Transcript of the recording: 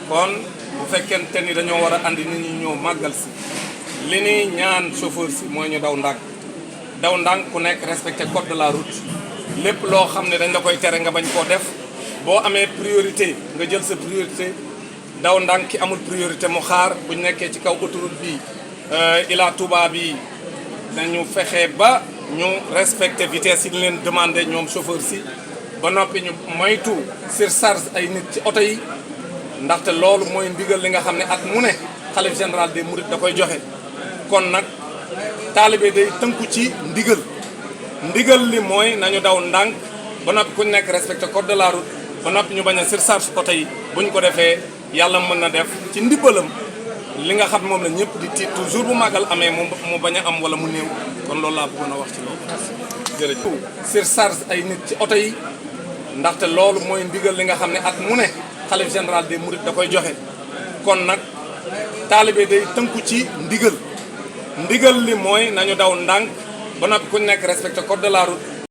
kon bu fekkente ni dañoo war a andi nit ñi ñëw màggal si li ni ñaan chauffeur si mooy ñu daw ndànk ku nekk respecté code de la route lépp loo xam ne dañ la koy tere nga bañ koo def boo amee priorité nga jël sa priorité daw ndànk ki amul priorité mu xaar bu ñu nekkee ci kaw autoroute bi Ila Touba bi nañu fexe ba ñu respecté vitesse yi ñu leen demandé ñoom chauffeur si ba noppi ñu moytu surcharge ay nit ci oto yi ndaxte loolu mooy ndigal li nga xam ne at mu ne xalif général des mourides da koy joxe kon nag taalibe day tënku ci ndigal li mooy nañu daw ndànk ba noppi ku nekk respecté code de la route ba noppi ñu bañ a surcharge oto yi bu ñu ko defee yàlla mën na def ci ndimbalam li nga xam moom la ñëpp di tiit toujours bu màggal amee mu bañ a am wala mu néew kon loolu laa bëggoon a wax ci loolu jërëjëf surcharge ay nit ci oto yi ndaxte loolu mooy ndigal li nga xam ne at mu ne xalif général des mourides da koy joxe kon nag taalibe day tënku ci ndigal li mooy nañu daw ndànk ba noppi ku nekk respecté code de la route